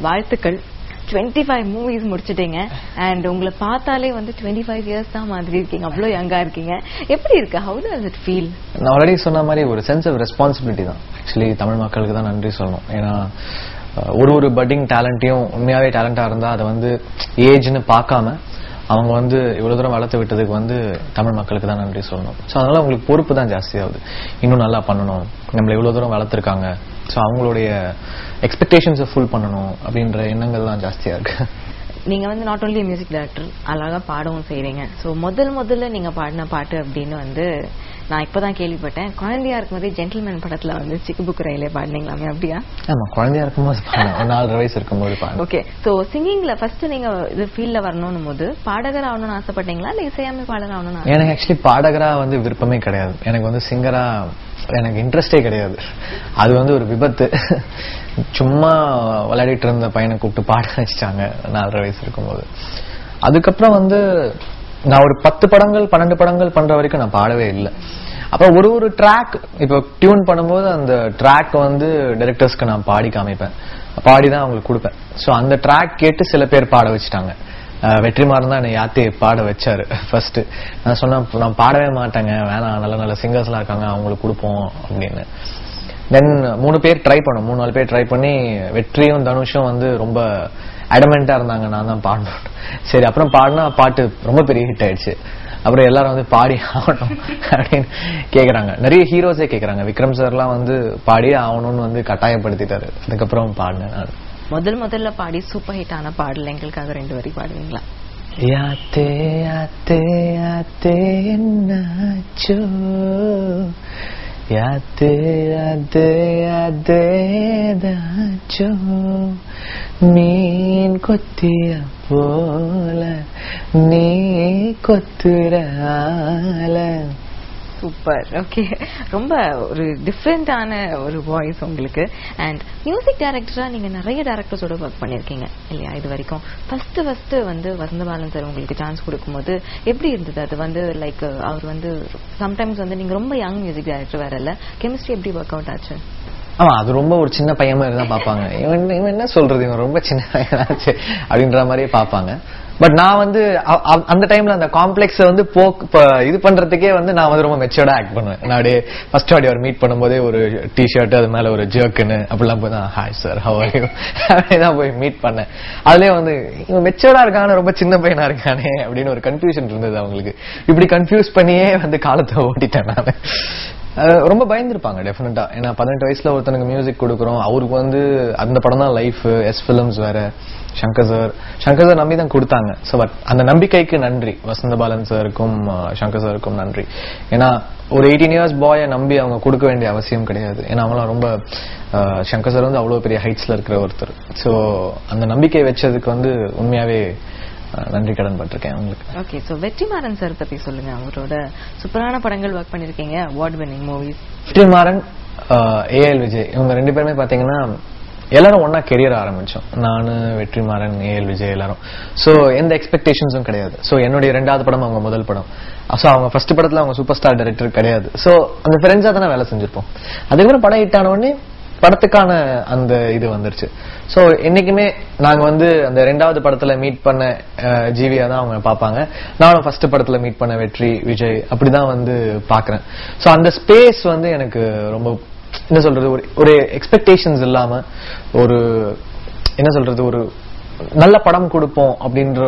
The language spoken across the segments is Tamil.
வாழ்த்துக்கள். 25 மூவிஸ் முடிச்சிட்டீங்க. அண்ட் உங்களை பார்த்தாலே வந்து 25 இயர்ஸ் தான் மாதிரி இருக்கீங்க, அவ்வளோ யங்கா இருக்கீங்க. எப்படி இருக்கு? How does it feel? நான் ஆல்ரெடி சொன்ன மாதிரி ஒரு சென்ஸ் ஆஃப் ரெஸ்பான்சிபிலிட்டி தான். ஆக்சுவலி தமிழ் மக்களுக்கு தான் நன்றி சொல்லணும். ஏன்னா ஒரு பட்டிங் டேலண்ட்டையும் உண்மையாவே டேலண்டா இருந்தா அதை வந்து ஏஜ்னு பார்க்காம அவங்க வந்து இவ்வளவு தூரம் வளர்த்து விட்டதுக்கு வந்து தமிழ் மக்களுக்கு தான் நன்றி சொல்லணும். ஸோ அதனால உங்களுக்கு பொறுப்பு தான் ஜாஸ்தியாகுது. இன்னும் நல்லா பண்ணணும், நம்மளை இவ்வளவு தூரம் வளர்த்துருக்காங்க, ஸோ அவங்களுடைய எக்ஸ்பெக்டேஷன்ஸை ஃபுல் பண்ணணும் அப்படின்ற எண்ணங்கள் தான் ஜாஸ்தியா இருக்கு. நீங்க வந்து நாட் ஓன்லி மியூசிக் டைரக்டர், அழகா பாடவும் செய்றீங்க. ஸோ முதல்ல நீங்க பாடின பாட்டு அப்படின்னு வந்து நான் இப்பதான் கேள்விப்பட்டேன். குழந்தையா இருக்கும்போது ஜென்டில்மேன் படத்துல வந்து சிக்கு புக்கு ரயிலே பாடினீங்களாமே, அப்படியா? ஆமா, குழந்தையா இருக்கும்போது 4 வயசு இருக்கும்போது பாடு. ஓகே. ஸோ சிங்கிங்ல ஃபர்ஸ்ட் நீங்க இது ஃபீல்ட்ல வரணும் போது பாடகர் ஆகணும்னு ஆசைப்பட்டீங்களா இல்ல இசையாமை பாடகர் ஆகணும்னு? எனக்கு ஆக்சுவலி பாடகரா வந்து விருப்பமே கிடையாது. எனக்கு வந்து சிங்கரா எனக்கு இன்ட்ரெஸ்டே கிடையாது. அது வந்து ஒரு விபத்து. சும்மா விளையாடிட்டு இருந்த பையனை கூப்பிட்டு பாட வச்சுட்டாங்க 4 வயசு இருக்கும்போது. அதுக்கப்புறம் வந்து நான் ஒரு 10 படங்கள் 12 படங்கள் பண்ற வரைக்கும் நான் பாடவே இல்லை. அப்புறம் ஒரு ட்ராக் இப்போ டியூன் பண்ணும்போது அந்த ட்ராக் வந்து டைரக்டர்ஸ்க்கு நான் பாடி காமிப்பேன், பாடிதான் அவங்களுக்கு கொடுப்பேன். ஸோ அந்த ட்ராக் கேட்டு சில பேர் பாட வச்சுட்டாங்க. வெற்றிமாறன் தான் என்னை யாத்தி பாட வச்சாரு ஃபர்ஸ்ட். நான் சொன்னேன் நான் பாடவே மாட்டேங்க, வேணாம், நல்ல நல்ல சிங்கர்ஸ் எல்லாம் இருக்காங்க அவங்களுக்கு கொடுப்போம் அப்படின்னு. தென் 3 பேர் ட்ரை பண்ணோம், 3-4 பேர் ட்ரை பண்ணி வெற்றியும் தனுஷும் வந்து ரொம்ப அடமெண்டா இருந்தாங்க நான் தான் பாடணும். சரி, அப்புறம் பாடினா பாட்டு ரொம்ப பெரிய ஹிட் ஆயிடுச்சு. அப்புறம் எல்லாரும் வந்து பாடி ஆகணும் அப்படின்னு கேக்குறாங்க. நிறைய ஹீரோஸே கேக்குறாங்க. விக்ரம் சார்லாம் வந்து பாடியே ஆகணும்னு வந்து கட்டாயப்படுத்திட்டாரு. அதுக்கப்புறம் பாடினேன் நான். முதல்ல பாடி சூப்பர் ஹிட் ஆன பாடல் எங்களுக்காக 2 வரி பாடுவீங்களா? யாத்தே யாத்தே யாத்தே என்னாச்சோ, யாத்தே யாத்தே யாத்தே தாச்சோ, மீன் கொத்திய போல நீ கொத்துறால. சூப்பர். ஓகே, ரொம்ப ஒரு டிஃப்ரெண்டான ஒரு வாய்ஸ் உங்களுக்கு. அண்ட் மியூசிக் டைரக்டரா நீங்க நிறைய டைரக்டர்ஸோட ஒர்க் பண்ணிருக்கீங்க இல்லையா இது வரைக்கும்? ஃபர்ஸ்ட் வந்து வசந்தபாலன் சார் உங்களுக்கு சான்ஸ் கொடுக்கும்போது எப்படி இருந்தது? அது வந்து லைக் அவர் வந்து சம்டைம்ஸ் வந்து நீங்க ரொம்ப யங் மியூசிக் டைரக்டர் வேற இல்ல, கெமிஸ்ட்ரி எப்படி ஒர்க் அவுட் ஆச்சு? ஆமா, அது ரொம்ப ஒரு சின்ன பையன் மாதிரி தான் பாப்பாங்க. இவன் என்ன சொல்றது, இவன் ரொம்ப சின்ன பையனாச்சு அப்படின்ற மாதிரியே பாப்பாங்க. பட் நான் வந்து அந்த டைம்ல அந்த காம்ப்ளெக்ஸ் வந்து இது பண்றதுக்கே வந்து நான் வந்து ரொம்ப மெச்சூர்டா ஆக்ட் பண்ணுவேன். நான் அப்படியே ஃபர்ஸ்ட் ஆடி அவர் மீட் பண்ணும்போதே ஒரு டிஷர்ட், அது மேல ஒரு ஜர்க்குன்னு அப்படிலாம் போய் தான் hi sir how are you அப்படிதான் போய் மீட் பண்ணேன். அதுலயே வந்து இவன் மெச்சூர்டா இருக்கானே, ரொம்ப சின்ன பையனா இருக்கானே அப்படின்னு ஒரு கன்ஃபியூஷன் இருந்தது அவங்களுக்கு. இப்படி கன்ஃபியூஸ் பண்ணியே வந்து காலத்தை ஓட்டிட்டேன் நான். ரொம்ப பயந்துருப்பாங்க டெஃபினட்டா. ஏன்னா 18 வயசுல ஒருத்தனுக்கு மியூசிக் கொடுக்குறோம், அவருக்கு வந்து அந்த படம் தான் லைஃப். எஸ் பிலிம்ஸ் வேற, சங்கர் சார் நம்பி தான் கொடுத்தாங்க. ஸோ பட் அந்த நம்பிக்கைக்கு நன்றி வசந்தபாலன் சாருக்கும் சங்கர் சாருக்கும் நன்றி. ஏன்னா ஒரு 18 இயர்ஸ் பாயை நம்பி அவங்க கொடுக்க வேண்டிய அவசியம் கிடையாது. ஏன்னா அவங்களாம் ரொம்ப சங்கர் சார் வந்து அவ்வளவு பெரிய ஹைட்ஸ்ல இருக்கிற ஒருத்தர். ஸோ அந்த நம்பிக்கை வச்சதுக்கு வந்து உண்மையாவே நன்றி கடன் பட்டிருக்கேன் உங்களுக்கு. ஓகே, சோ வெற்றிமாறன் சார் பத்தி சொல்லுங்க. அவரோட சூப்பரான படங்கள் ஒர்க் பண்ணிருக்கீங்க, award winning movies. Vetrimaaran, AL Vijay, இவங்க 2 பேருமே பாத்தீங்கன்னா எல்லாரும் ஒன்னா கெரியர் ஆரம்பிச்சோம். நானு, வெற்றிமாறன், ஏஎல் விஜய் எல்லாரும். சோ எந்த எக்ஸ்பெக்டேஷன்ஸும் கிடையாது. சோ என்னுடைய 2வது படம் அவங்க முதல் படம். சோ அவங்க ஃபர்ஸ்ட் படத்துல அவங்க சூப்பர் ஸ்டார் டைரக்டர் கிடையாது. சோ அந்த ஃப்ரெண்ட்ஸா தானே வேலை செஞ்சிருப்போம். அதுக்கப்புறம் படம் ஹிட் ஆன உடனே படத்துக்கான அந்த இது வந்துருச்சு. சோ என்னைக்குமே நாங்க வந்து அந்த 2வது படத்துல மீட் பண்ண ஜீவியா தான் அவங்க பாப்பாங்க. நானும் ஃபர்ஸ்ட் படத்துல மீட் பண்ண வெற்றி, விஜய் அப்படிதான் வந்து பாக்குறேன். சோ அந்த ஸ்பேஸ் வந்து எனக்கு ரொம்ப என்ன சொல்றது, ஒரு எக்ஸ்பெக்டேஷன்ஸ் இல்லாம ஒரு என்ன சொல்றது, ஒரு நல்ல படம் கொடுப்போம் அப்படின்ற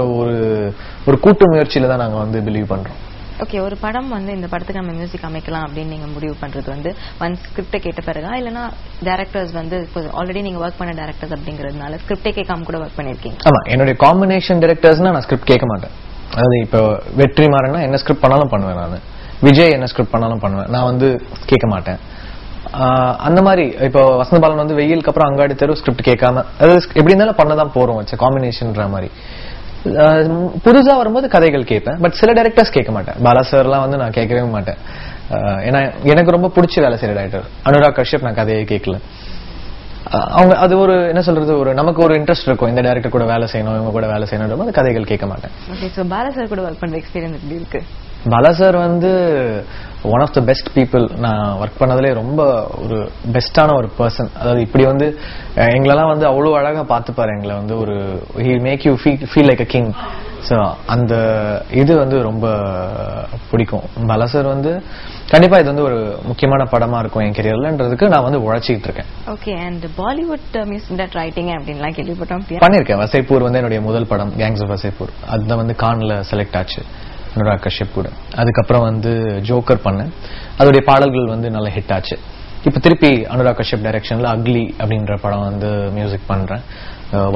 ஒரு கூட்டு முயற்சியில தான் நாங்க வந்து பிலீவ் பண்றோம். ஓகே, ஒரு படம் வந்து இந்த படத்துக்கு நம்ம மியூசிக் அமைக்கலாம் அப்படின்னு நீங்க முடிவு பண்றது வந்து ஒன் ஸ்கிரிப்டை கேட்ட பிறகா, இல்லைன்னா டைரக்டர்ஸ் வந்து ஆல்ரெடி நீங்க ஒர்க் பண்ண டைரக்டர்ஸ் அப்படிங்கறதுனால ஸ்கிரிப்டே கேட்காம கூட ஒர்க் பண்ணிருக்கீங்க? ஆமா, என்னுடைய காம்பினேஷன் டைரக்டர்ஸ்னா நான் ஸ்கிரிப்ட் கேட்க மாட்டேன். அதாவது இப்போ வெற்றிமாறன்னா என்ன ஸ்கிரிப்ட் பண்ணாலும் பண்ணுவேன் நான், விஜய் என்ன ஸ்கிரிப்ட் பண்ணாலும் பண்ணுவேன், நான் வந்து கேட்க மாட்டேன். அந்த மாதிரி இப்போ வசந்தபாலன் வந்து வெயிலுக்கு அப்புறம் அங்காடி தெரு ஸ்கிரிப்ட் கேட்காம, அதாவது எப்படி இருந்தாலும் பண்ணதான் போறோம் வச்ச காம்பினேஷன்ற மாதிரி. புதுசா வரும்போது கதைகள் கேட்பேன், பட் சில டைரக்டர்ஸ் கேட்க மாட்டேன். பாலா சார்லாம் வந்து நான் கேட்கவே மாட்டேன். ஏன்னா எனக்கு ரொம்ப பிடிச்ச வேலை செய்யற டைரக்டர் அனுராக் கஷ்யப், நான் கதையை கேட்கல. அவங்க அது ஒரு என்ன சொல்றது, ஒரு நமக்கு ஒரு இன்ட்ரெஸ்ட் இருக்கும், இந்த டைரக்டர் கூட வேலை செய்யணும், இவங்க கூட வேலை செய்யணும், அந்த கதைகள் கேட்க மாட்டேன். ஓகே, சோ பாலா சார் கூட ஒர்க் பண்ற எக்ஸ்பீரியன்ஸ் எப்படி இருக்கு? பாலா சார் வந்து one of the best people. நான் ஒர்க் பண்ணதுலேயே ரொம்ப ஒரு பெஸ்டான ஒரு பர்சன். அதாவது இப்படி வந்து எங்களெல்லாம் வந்து அவ்வளோ அழகாக பார்த்துப்பாரு. எங்களை வந்து ஒரு he make you feel like a king. So அந்த இது வந்து ரொம்ப பிடிக்கும். பாலா சார் வந்து கண்டிப்பா இது வந்து ஒரு முக்கியமான படமா இருக்கும் என் கெரியர்லன்றதுக்கு நான் வந்து உழைச்சிட்டு இருக்கேன். Okay. And Bollywood music writing அப்படின்லாம் கேள்விப்பட்டோம். பண்ணிருக்கேன். வசைப்பூர் வந்து என்னுடைய முதல் படம், கேங்ஸ் ஆஃப் வசைப்பூர். அதுதான் வந்து கான்ல செலக்ட் ஆச்சு அனுராக் கஷ்யப் கூட. அதுக்கப்புறம் வந்து ஜோக்கர் பண்ணேன். அதோடைய பாடல்கள் வந்து நல்ல ஹிட் ஆச்சு. இப்ப திருப்பி அனுராக் கஷ்யப் டைரக்ஷன்ல அக்லி அப்படின்ற படம் வந்து மியூசிக் பண்றேன்.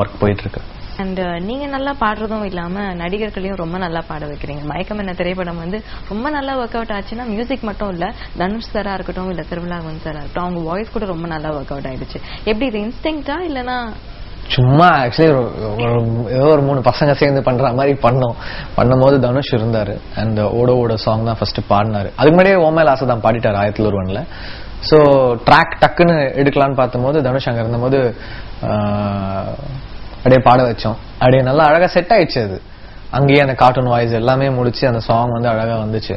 ஒர்க் போயிட்டு இருக்கு. அண்ட் நீங்க நல்லா பாடுறதும் இல்லாம நடிகர்களையும் ரொம்ப நல்லா பாட வைக்கிறீங்க. மயக்கம் என்ன திரைப்படம் வந்து ரொம்ப நல்லா ஒர்க் அவுட் ஆச்சுன்னா மியூசிக் மட்டும் இல்ல, தனுஷ் சாரா இருக்கட்டும் இல்ல திருவிழாவன் சாரா இருக்கட்டும், அவங்க வாய்ஸ் கூட ரொம்ப நல்லா ஒர்க் அவுட் ஆயிடுச்சு. எப்படி இது இன்ஸ்டிங்க்டா இல்லனா சும்மா ஆக்சுவலி ஏதோ ஒரு 3 பசங்க சேர்ந்து பண்ற மாதிரி பண்ணும்போது தனுஷ் இருந்தாரு. அந்த ஓட சாங் தான் ஃபர்ஸ்ட் பாடினாரு. அதுக்கு முன்னாடியே ஓமேல் ஆசை தான் பாடிட்டாரு 1001ல. ஸோ ட்ராக் டக்குன்னு எடுக்கலான்னு பார்த்தபோது தனுஷ் அங்க இருந்தபோது அப்படியே பாட வச்சோம். அப்படியே நல்லா அழகா செட் ஆயிடுச்சு. அது அங்கேயே அந்த கார்ட்டூன் வாய்ஸ் எல்லாமே முடிச்சு அந்த சாங் வந்து அழகா வந்துச்சு.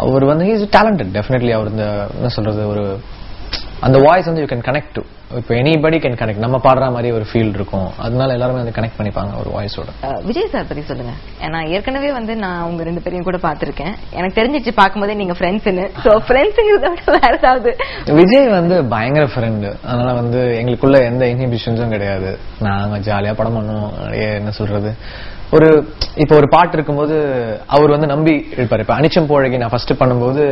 அவர் வந்து ஹி இஸ் டேலண்டட் டெஃபினெட்லி. அவர் இந்த என்ன சொல்றது, ஒரு அந்த வாய்ஸ் வந்து யூ கேன் கனெக்ட் டு. இப்போ எனிபடி கேன் கனெக்ட். நம்ம பாடுற மாதிரி ஒரு ஃபீல் இருக்கும். அதனால எல்லாருமே வந்து கனெக்ட் பண்ணிப்பாங்க ஒரு வாய்ஸோட. விஜய் சார் பத்தி சொல்லுங்க. ஏன்னா ஏற்கனவே வந்து நான் உங்க 2 பேரையும் கூட பாத்திருக்கேன். எனக்கு தெரிஞ்சிச்சு பார்க்கும்போதே நீங்க ஃப்ரெண்ட்ஸ்னு. சோ ஃப்ரெண்ட்ஸ் வேற ஏதாவது? விஜய் வந்து பயங்கர ஃப்ரெண்ட். அதனால வந்து எங்களுக்குள்ள எந்த இன்ஹிபிஷன்ஸும் கிடையாது. நாங்க ஜாலியா படம் பண்ணுவோம். என்ன சொல்றது, இப்போ ஒரு பாட்டு இருக்கும்போது அவர் வந்து நம்பி இருப்பாரு. இப்ப அனிச்சம் போழகி நான் ஃபர்ஸ்ட் பண்ணும்போது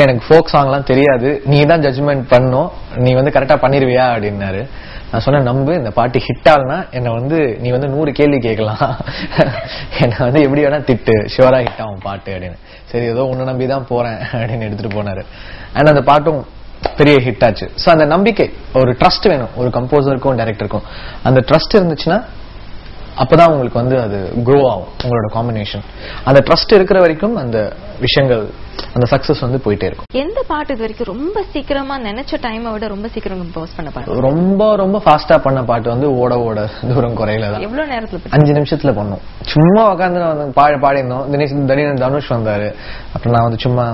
எனக்கு ஃபோக் சாங் எல்லாம் தெரியாது, நீ தான் ஜட்ஜ்மெண்ட் பண்ணும், நீ வந்து கரெக்டா பண்ணிருவியா அப்படின்னாரு. நான் சொன்னேன், நம்பு, இந்த பாட்டு ஹிட் ஆகுனா என்ன வந்து நீ வந்து 100 கேள்வி கேட்கலாம், என்ன வந்து எப்படி வேணா திட்டு, ஷுவரா ஹிட் ஆகும் பாட்டு அப்படின்னு. சரி ஏதோ உன்னை நம்பிதான் போறேன் அப்படின்னு எடுத்துட்டு போனாரு. அண்ட் அந்த பாட்டும் பெரிய ஹிட் ஆச்சு. சோ அந்த நம்பிக்கை, ஒரு ட்ரஸ்ட் வேணும் ஒரு கம்போசருக்கும் டைரக்டருக்கும். அந்த ட்ரஸ்ட் இருந்துச்சுன்னா அப்பதான் உங்களுக்கு வந்து அது க்ரோ ஆகும் உங்களோட காம்பினேஷன். அந்த ட்ரஸ்ட் இருக்கிற வரைக்கும் அந்த விஷயங்கள், அந்த சக்சஸ் வந்து போயிட்டே இருக்கும். எந்த பாட்டு இது வரைக்கும் ரொம்ப சீக்கிரமா நினைச்ச டைமை விட ரொம்ப சீக்கிரம் கம்போஸ் பண்ண பாட்டு? ரொம்ப ஃபாஸ்டா பண்ண பாட்டு வந்து ஓட தூரம் குறையில தான். எவ்வளவு நேரத்துல? 5 நிமிஷத்துல பண்ணோம். சும்மா உட்காந்து பாடியிருந்தோம். தனுஷ் வந்தாரு. அப்புறம் நான் வந்து சும்மா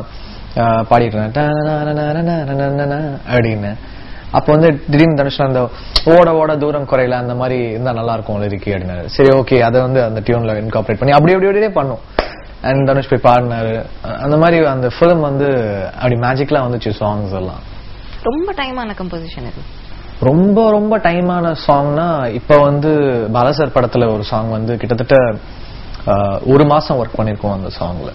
பாடிட்டு இருந்தேன் அப்படின்னு. அப்ப வந்து திடீர்னு தனுஷ் அந்த ஓட தூரம் குறையில அந்த மாதிரி இருந்தா நல்லா இருக்கும் லிரிக் அப்படின்னாரு. சரி ஓகே, அதை வந்து அந்த டியூன்ல இன்கார்பரேட் பண்ணி அப்படியே பண்ணோம். அண்ட் தனுஷ் போய் பாடினாரு. அந்த மாதிரி அந்த ஃபிலிம் வந்து அப்படி மேஜிக்லாம் வந்துச்சு. சாங்ஸ் எல்லாம் ரொம்ப டைமான கம்போசிஷன் இது. ரொம்ப டைமான சாங்னா இப்ப வந்து பாலசர் படத்துல ஒரு சாங் வந்து கிட்டத்தட்ட 1 மாசம் ஒர்க் பண்ணிருக்கோம் அந்த சாங்ல.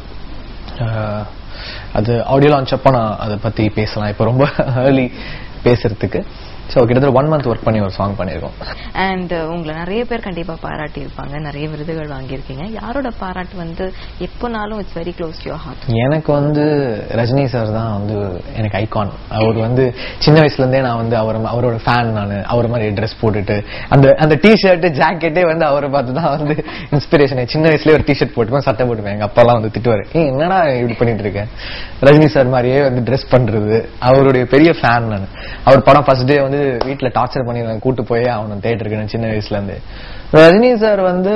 அது ஆடியோ லான்ச் அப்ப நான் அதை பத்தி பேசலாம். இப்ப ரொம்ப ஏர்லி பேசுறதுக்கு. சோ கிட்டத்தட்ட 1 month ஒர்க் பண்ணி ஒரு சாங் பண்ணிருக்கோம். அண்ட் உங்களை நிறைய பேர் கண்டிப்பா பாராட்டி இருப்பாங்க, நிறைய விருதுகள் வாங்கியிருக்கீங்க. யாரோட பாராட்டு வந்து எப்போனாலும் it's very close to your heart? எனக்கு வந்து ரஜினி சார் தான் வந்து எனக்கு ஐகான். அவர் வந்து சின்ன வயசுல இருந்தே நான் வந்து அவரோட ஃபேன். நான் அவர் மாதிரி ட்ரெஸ் போட்டுட்டு அந்த டிஷர்ட் ஜாக்கெட்டே வந்து அவரை பார்த்து தான் வந்து இன்ஸ்பிரேஷன். சின்ன வயசுலயே ஒரு டிஷர்ட் போட்டுப்பேன், சட்டை போட்டுப்பேன். எங்க அப்பா எல்லாம் வந்து திட்டுவாரு, என்னடா இப்படி பண்ணிட்டு இருக்கேன், ரஜினி சார் மாதிரியே வந்து ட்ரெஸ் பண்றது. அவருடைய பெரிய ஃபேன் நான். அவர் படம் ஃபர்ஸ்ட் டே வந்து வீட்டுல டார்ச்சர் பண்ணி கூட்டு போய் அவனை தேட்டருக்கு சின்ன வயசுல இருந்து. ரஜினி சார் வந்து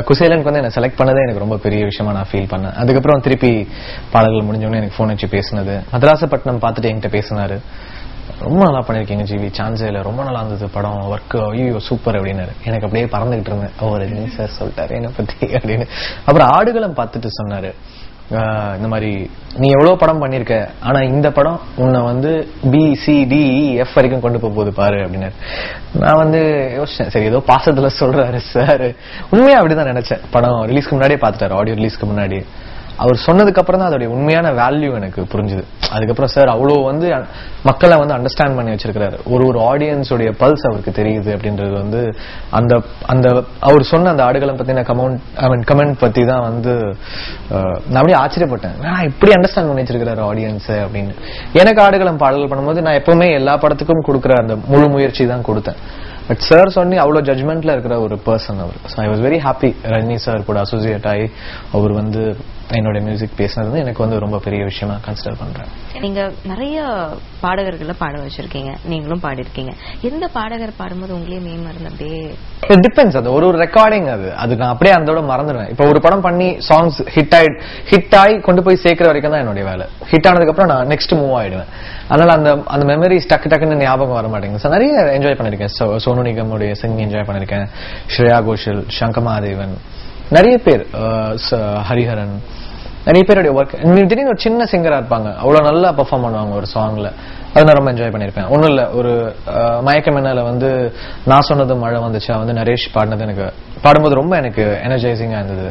குசேலனுக்கு வந்து என்ன செலக்ட் பண்ணதே எனக்கு ரொம்ப பெரிய விஷயமா நான் ஃபீல் பண்ணேன். அதுக்கப்புறம் திருப்பி பாடல்கள் முடிஞ்சோடனே எனக்கு போன் வச்சு பேசினது, மதராசப்பட்டினம் பார்த்துட்டு என்கிட்ட பேசினாரு, ரொம்ப நல்லா பண்ணிருக்கீங்க ஜிவி, சான்ஸே இல்ல, ரொம்ப நல்லா இருந்தது படம், ஒர்க் ஐயோ சூப்பர் அப்படின்னாரு. எனக்கு அப்படியே பறந்துகிட்டு இருந்தேன், ஓ ரஜினி சார் சொல்லிட்டாரு என்ன பத்தி அப்படின்னு. அப்புறம் ஆடுகளம் பார்த்துட்டு சொன்னாரு, இந்த மாதிரி நீ எவ்வளவு படம் பண்ணிருக்க, ஆனா இந்த படம் உன்னை வந்து BCDEF வரைக்கும் கொண்டு போகுது பாரு அப்படின்னாரு. நான் வந்து யோசிச்சேன், சரி ஏதோ பாசத்துல சொல்றாரு சார். உண்மையா அப்படிதான் நினைச்சேன். படம் ரிலீஸ்க்கு முன்னாடியே பாத்துட்டாரு, ஆடியோ ரிலீஸ்க்கு முன்னாடி. அவர் சொன்னதுக்கு அப்புறம் தான் அதோடைய உண்மையான வேல்யூ எனக்கு புரிஞ்சுது. அதுக்கப்புறம் சார் அவ்வளவு வந்து மக்களை வந்து அண்டர்ஸ்டாண்ட் பண்ணி வச்சிருக்கிறாரு. ஒரு ஆடியன்ஸோடைய பல்ஸ் அவருக்கு தெரியுது அப்படின்றது வந்து அந்த அவர் சொன்ன அந்த ஆடுகளம் பத்தின கமெண்ட் பத்தி தான் வந்து நான் அப்படியே ஆச்சரியப்பட்டேன். இப்படி அண்டர்ஸ்டாண்ட் பண்ணி வச்சிருக்கிறாரு ஆடியன்ஸ் அப்படின்னு. எனக்கு ஆடுகளம் பாடல்கள் பண்ணும்போது நான் எப்பவுமே எல்லா படத்துக்கும் கொடுக்குற அந்த முழு முயற்சி தான் கொடுத்தேன். பட் சார் சொன்னி அவ்வளவு ஜட்மெண்ட்ல இருக்கிற ஒரு பர்சன் அவர். So I was very happy Rajini sir கூட அசோசியேட் ஆகி அவர் வந்து என்னோட மியூசிக் பேசினது எனக்கு வந்து ரொம்ப பெரிய விஷயமா கன்சிடர் பண்றேன். நீங்க நிறைய பாடகர்களை பாட வச்சிருக்கீங்க, நீங்களும் பாடிருக்கீங்க. எந்த பாடகர் பாடும்போது உங்களே மறந்து அப்படியே? It depends. அது ஒரு ரெக்கார்டிங். அது நான் அப்படியே அதோட மறந்துடுவேன். இப்போ ஒரு படம் பண்ணி சாங்ஸ் ஹிட் ஆகி கொண்டு போய் சேர்க்கிற வரைக்கும் தான் என்னுடைய வேலை. ஹிட் ஆனதுக்கு அப்புறம் நான் நெக்ஸ்ட் மூவ் ஆயிடுவேன். அதனால அந்த மெமரிஸ் டக்குன்னு ஞாபகம் வர மாட்டேங்குது. நிறைய என்ஜாய் பண்ணிருக்கேன். சோனு நிகமுடைய சிங்கிங் என்ஜாய் பண்ணிருக்கேன், ஸ்ரேயா கோஷல், சங்கர் மகாதேவன், நிறைய பேர், ஹரிஹரன், நிறைய பேருடைய ஒர்க். திடீர்னு ஒரு சின்ன சிங்கரா இருப்பாங்க, அவ்வளவு நல்லா பெர்ஃபார்ம் பண்ணுவாங்க ஒரு சாங்ல. அது நான் ரொம்ப என்ஜாய் பண்ணிருப்பேன். ஒன்னும் இல்ல, ஒரு மயக்கம் என்னால வந்து நான் சொன்னது மழை வந்துச்சா வந்து நரேஷ் பாடினது எனக்கு பாடும்போது ரொம்ப எனக்கு எனர்ஜைசிங்கா இருந்தது.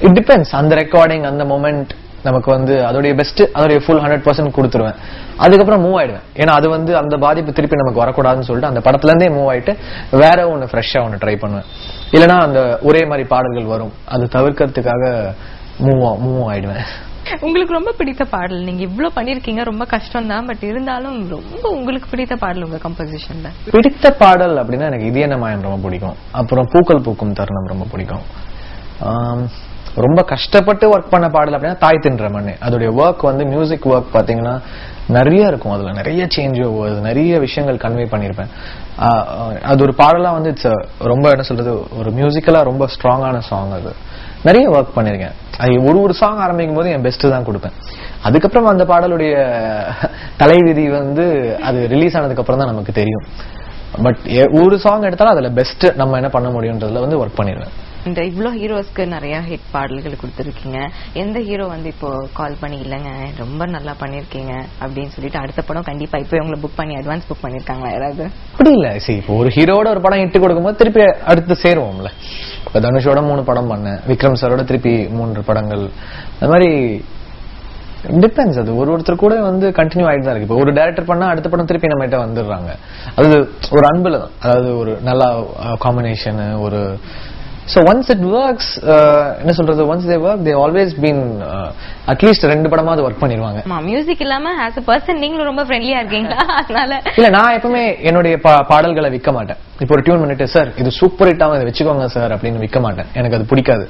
It depends. அந்த ரெக்கார்டிங், அந்த மொமெண்ட் நமக்கு வந்து அதோடைய பெஸ்ட், அதோடைய ஃபுல் 100% கொடுத்துருவேன். அதுக்கப்புறம் மூவ் ஆயிடுவேன். ஏன்னா அது வந்து அந்த பாதிப்பு திருப்பி நமக்கு வரக்கூடாதுன்னு சொல்லிட்டு அந்த படத்துல இருந்தே மூவ் ஆயிட்டு வேற ஒன்னு ஃப்ரெஷ்ஷா ஒன்னு ட்ரை பண்ணுவேன். இல்லைன்னா அந்த ஒரே மாதிரி பாடல்கள் வரும், அது தவிர்க்கிறதுக்காக மூவ் ஆயிடுவேன். உங்களுக்கு ரொம்ப பிடித்த பாடல்? நீங்க இவ்வளவு பண்ணிருக்கீங்க, ரொம்ப கஷ்டம் தான், பட் இருந்தாலும் ரொம்ப உங்களுக்கு பிடித்த பாடல் உங்க கம்போசிஷன்ல? பிடித்த பாடல் அப்படின்னா எனக்கு இது என்ன மாயம் ரொம்ப பிடிக்கும். அப்புறம் பூக்கள் பூக்கும் தருணம் ரொம்ப பிடிக்கும். ரொம்ப கஷ்டப்பட்டு ஒர்க் பண்ண பாடல் அப்படின்னா தாய் தின்ற மண்ணு. அதோடைய ஒர்க் வந்து மியூசிக் ஒர்க் பாத்தீங்கன்னா நிறைய இருக்கும். அதுல நிறைய சேஞ்ச் ஓவர்ஸ், நிறைய விஷயங்கள் கன்வே பண்ணிருப்பேன். அது ஒரு பாடலா வந்து இட்ஸ் ரொம்ப என்ன சொல்றது, ஒரு மியூசிக்கலா ரொம்ப ஸ்ட்ராங்கான சாங். அது நிறைய ஒர்க் பண்ணிருக்கேன். அது ஒரு சாங் ஆரம்பிக்கும் போது என் பெஸ்ட் தான் கொடுப்பேன். அதுக்கப்புறம் அந்த பாடலுடைய தலைவிதி வந்து அது ரிலீஸ் ஆனதுக்கு அப்புறம் தான் நமக்கு தெரியும். பட் ஒரு சாங் எடுத்தாலும் அதுல பெஸ்ட் நம்ம என்ன பண்ண முடியும்ன்றதுல வந்து ஒர்க் பண்ணிடுவேன். இந்த இவ்ளோ ஹீரோஸ்க்கு நிறைய ஹிட் பாடல்கள் கொடுத்துருக்கீங்க. எந்த ஹீரோ வந்து இப்போ கால் பண்ணி இல்லங்க ரொம்ப நல்லா பண்ணிருக்கீங்க அப்படின்னு சொல்லிட்டு அடுத்த படம் கண்டிப்பா இப்போ உங்களை புக் பண்ணி அட்வான்ஸ் புக் பண்ணிருக்காங்களா யாராவது? அப்படி இல்ல. சரி, இப்போ ஒரு ஹீரோட ஒரு படம் ஹிட் கொடுக்கும்போது திருப்பி அடுத்து சேருவோம்ல. இப்ப தனுஷோட 3 படம் பண்ணேன், விக்ரம் சாரோட திருப்பி 3 படங்கள். அது மாதிரி டிபெண்ட்ஸ். அது ஒருத்தர் கூட வந்து கண்டினியூ ஆயிட்டு தான் இருக்கு. இப்போ ஒரு டைரக்டர் பண்ணா அடுத்த படம் திருப்பி நம்ம கிட்ட வந்துடுறாங்க. அது ஒரு அன்புல தான். அதாவது ஒரு நல்ல காம்பினேஷன். ஒரு so once it works, என்ன சொல்றது, once they work they always been at least 2 படமாவது work பண்ணிடுவாங்க. மியூசிக் இல்லாம as a person நீங்களும் ரொம்ப ஃப்ரெண்ட்லியா இருக்கீங்களா? அதனால இல்ல, நான் எப்பவுமே என்னுடைய பாடல்களை விற்க மாட்டேன். இப்போ ஒரு டியூன் பண்ணிட்டு சார் இது சூப்பர் ஹிட் ஆகும் இதை வச்சுக்கோங்க சார் அப்படின்னு விற்க மாட்டேன். எனக்கு அது பிடிக்காது.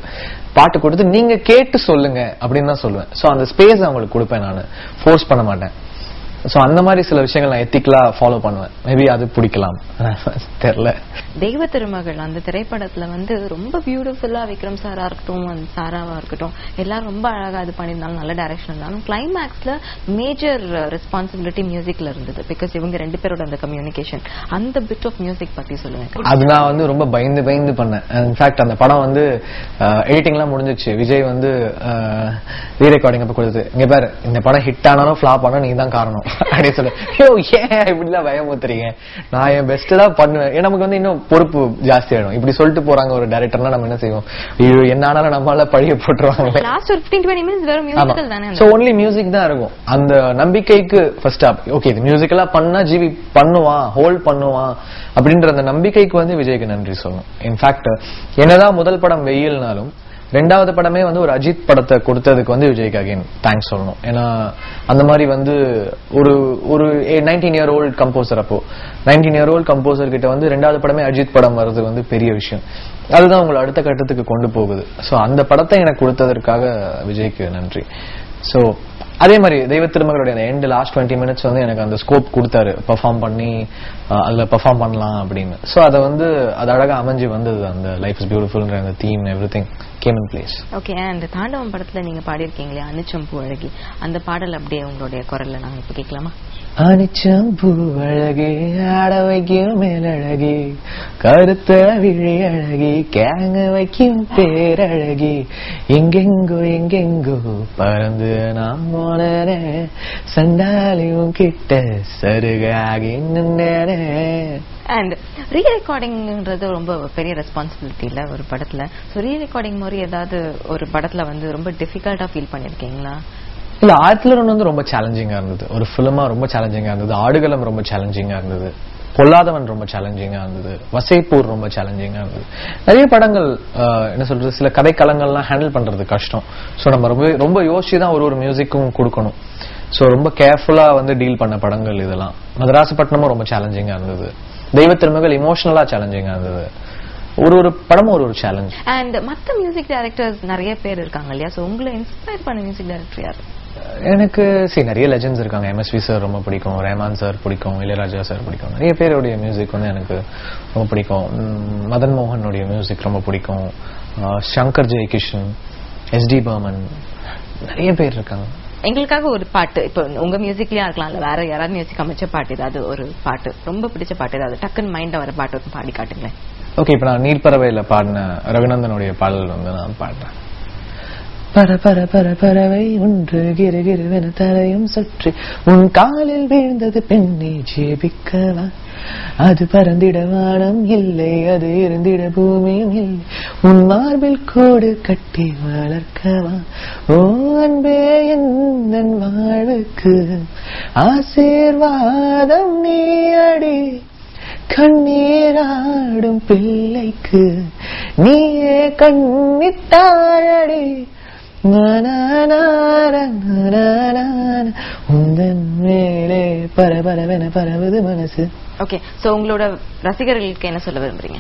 பாட்டு கொடுத்து நீங்க கேட்டு சொல்லுங்க அப்படின்னு தான் சொல்லுவேன். சோ அந்த ஸ்பேஸ் அவங்களுக்கு கொடுப்பேன், நான் ஃபோர்ஸ் பண்ண மாட்டேன். சோ அந்த மாதிரி சில விஷயங்கள் நான் எத்திக்கலா ஃபாலோ பண்ணுவேன். மேபி அது பிடிக்கலாம், தெரியல. தெய்வ திருமகள் அந்த திரைப்படத்துல வந்து ரொம்ப பியூட்டிஃபுல்லா விக்ரம் சாரா இருக்கட்டும், சாராவா இருக்கட்டும், எல்லாரும் ரொம்ப அழகா இது பண்ணியிருந்தாலும், நல்ல டைரக்ஷன் இருந்தாலும், கிளைமேக்ஸ்ல மேஜர் ரெஸ்பான்சிபிலிட்டி மியூசிக்ல இருந்தது. பிகாஸ் இவங்க 2 பேரோட அந்த கம்யூனிகேஷன், அந்த பிட் ஆஃப் மியூசிக் பத்தி சொல்லுங்க. அது நான் வந்து ரொம்ப பயந்து பண்ணேன். இன்ஃபேக்ட் அந்த படம் வந்து எடிட்டிங் எல்லாம் முடிஞ்சிச்சு. விஜய் வந்து ரீ ரெக்கார்டிங் அப்ப கொடுத்தது, இங்க பாரு இந்த படம் ஹிட் ஆனாலும் ஃபிளாப் ஆனா நீ தான் காரணம் அப்படின்னு சொல்லு. ஏன் இப்படிலாம் பயமுத்துறீங்க, நான் என் பெஸ்ட் தான் பண்ணுவேன். நமக்கு வந்து இன்னும் பொறுப்பு ஜாஸ்தி ஆயிடும். இப்படி சொல்லிட்டு போறாங்க ஒரு டைரக்டர்னா நம்ம என்ன செய்வோம், ஐயோ என்ன ஆனாலும் நம்மளால பழிய போட்டுருவாங்க. லாஸ்ட் ஒரு 15-20 மினிட்ஸ் வெறும் மியூசிக்கல் தானே. சோ ஒன்லி மியூசிக் தான் இருக்கும். அந்த நம்பிக்கைக்கு ஃபர்ஸ்ட் ஆப் ஓகே இது மியூசிக்கலா பண்ணா ஜிவி பண்ணுவான், ஹோல்ட் பண்ணுவான் அப்படின்ற அந்த நம்பிக்கைக்கு வந்து விஜய்க்கு நன்றி சொல்லணும். இன்ஃபேக்ட் என்னதான் முதல் படம் வெயில்னாலும் 2வது படமே வந்து ஒரு அஜித் படத்தை கொடுத்ததுக்கு வந்து விஜய்க்கு அகைன் தேங்க்ஸ் சொல்லணும். ஏன்னா அந்த மாதிரி வந்து ஒரு 19-year-old கம்போசர், அப்போ 19-year-old கம்போசர் கிட்ட வந்து 2வது படமே அஜித் படம் வர்றது வந்து பெரிய விஷயம். அதுதான் உங்களை அடுத்த கட்டத்துக்கு கொண்டு போகுது. சோ அந்த படத்தை எனக்கு கொடுத்ததற்காக விஜய்க்கு நன்றி. சோ அதே மாதிரி தெய்வ திருமகளுடைய அந்த எண்ட் லாஸ்ட் 20 மினிட்ஸ் வந்து எனக்கு அந்த ஸ்கோப் கொடுத்தாரு, பெர்ஃபார்ம் பண்ணி அதுல பெர்ஃபார்ம் பண்ணலாம் அப்படின்னு. சோ அதை வந்து அது அழகா அமைஞ்சு வந்தது. அந்த லைஃப் இஸ் பியூட்டிஃபுல்ன்ற அந்த theme everything game in place. Okay. அந்த தாண்டவம் படத்துல நீங்க பாடியிருக்கீங்களே அனுச்சம்பூ அழகி, அந்த பாடல் அப்படியே உங்களுடைய குரல்ல நாங்க இப்ப கேட்கலாமா? அனுச்சம்பூ அழகி ஆட வைக்கும் மேலழகி, கருத்த விழி அழகி கேங்க வைக்கும் பேரழகி, எங்கெங்கோ பறந்து நாம் போனே சண்டாலியும் கிட்ட சருகாகி நின்னே. அண்ட் ரீ ரெக்கார்டிங்ன்றது ரொம்ப பெரிய ரெஸ்பான்சிபிலிட்டி இல்ல ஒரு படத்துல. ஸோ ரீ ரெக்கார்டிங் மாதிரி ஏதாவது ஒரு படத்துல வந்து ரொம்ப டிஃபிகல்ட்டா ஃபீல் பண்ணிருக்கீங்களா? இல்ல, 1001 வந்து ரொம்ப சேலஞ்சிங்கா இருந்தது. ஒரு பிலிமா ரொம்ப சேலஞ்சிங்கா இருந்தது. ஆடுகளம் ரொம்ப சேலஞ்சிங்கா இருந்தது. பொல்லாதவன் ரொம்ப சேலஞ்சிங்கா இருந்தது. வசைப்பூர் ரொம்ப சேலஞ்சிங்கா இருந்தது. நிறைய படங்கள் என்ன சொல்றது, சில கதைக்களங்கள்லாம் ஹேண்டில் பண்றது கஷ்டம். சோ நம்ம ரொம்ப யோசிச்சு தான் ஒரு மியூசிக்கும் கொடுக்கணும். சோ ரொம்ப கேர்ஃபுல்லா வந்து டீல் பண்ண படங்கள் இதெல்லாம். மதராசப்பட்டினமும் ரொம்ப சேலஞ்சிங்கா இருந்தது. தெய்வ திருமகள் இமோஷனலா சேலஞ்சிங்கா இருந்தது. ஒரு படமும் ஒரு சேலஞ்ச். அண்ட் மத்த மியூசிக் டைரக்டர்ஸ் நிறைய பேர் இருக்காங்க இல்லையா, சோ உங்களை இன்ஸ்பயர் பண்ண மியூசிக் டைரக்டர் யாரு? எனக்கு நிறைய லெஜெண்ட்ஸ் இருக்காங்க. எம்எஸ்வி சார் ரொம்ப பிடிக்கும், ரஹ்மான் சார் பிடிக்கும், இளையராஜா சார் பிடிக்கும். நிறைய பேருடைய மியூசிக் வந்து எனக்கு ரொம்ப பிடிக்கும். மதன் மோகனுடைய மியூசிக் ரொம்ப பிடிக்கும். சங்கர் ஜெயகிஷன், எஸ்டி பர்மன், நிறைய பேர் இருக்காங்க. எங்களுக்காக ஒரு பாட்டு, இப்ப உங்க மியூசிக்லயா இருக்கலாம், இல்ல வேற யாராவது மியூசிக் அமைச்ச பாட்டு ஏதாவது ஒரு பாட்டு, ரொம்ப பிடிச்ச பாட்டு ஏதாவது டக்குன்னு மைண்ட்ல வர பாட்டு பாடி காட்டுங்களேன். ஓகே, இப்ப நான் நீர்ப்பறவையில பாடின ரகுநந்தனுடைய பாடல் வந்து நான் பாடுறேன். பர பர பர பறவை ஒன்று கிரு கிருவென தரையும் சுற்றி உன் காலில் வீழ்ந்தது பெண்ணை ஜெபிக்கவா, அது பறந்திட வானம் இல்லை, அது இருந்திட பூமியும் இல்லை, உன் மார்பில் கோடு கட்டி வளர்க்கவா, ஓ அன்பே என் வாழ்வுக்கு ஆசீர்வாதம் நீ அடி, கண்ணீராடும் பிள்ளைக்கு நீயே கண்ணித்தாயடி, உந்தன் மேலே பரபரவென பரவுது மனசு. ஓகே, சோ உங்களோட ரசிகர்களுக்கு என்ன சொல்ல விரும்புறீங்க?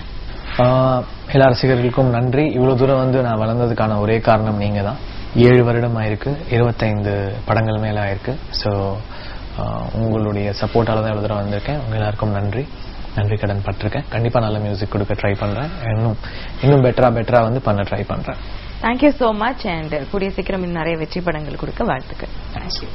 எல்லா ரசிகர்களுக்கும் நன்றி. இவ்வளவு தூரம் வந்து நான் வளர்ந்ததுக்கான ஒரே காரணம் நீங்க தான். 7 வருடம் ஆயிருக்கு, 25 படங்கள் மேல ஆயிருக்கு. சோ உங்களுடைய சப்போர்ட்டால தான் இவ்வளவு தூரம் வந்திருக்கேன். உங்க எல்லாருக்கும் நன்றி கடன் பட்டிருக்கேன். கண்டிப்பா நல்ல மியூசிக் கொடுக்க ட்ரை பண்றேன். இன்னும் பெட்டரா வந்து பண்ண ட்ரை பண்றேன். Thank you so much. அண்ட் கூடிய சீக்கிரம் நிறைய வெற்றி படங்கள் கொடுக்க வாழ்த்துக்கள். தேங்க்யூ.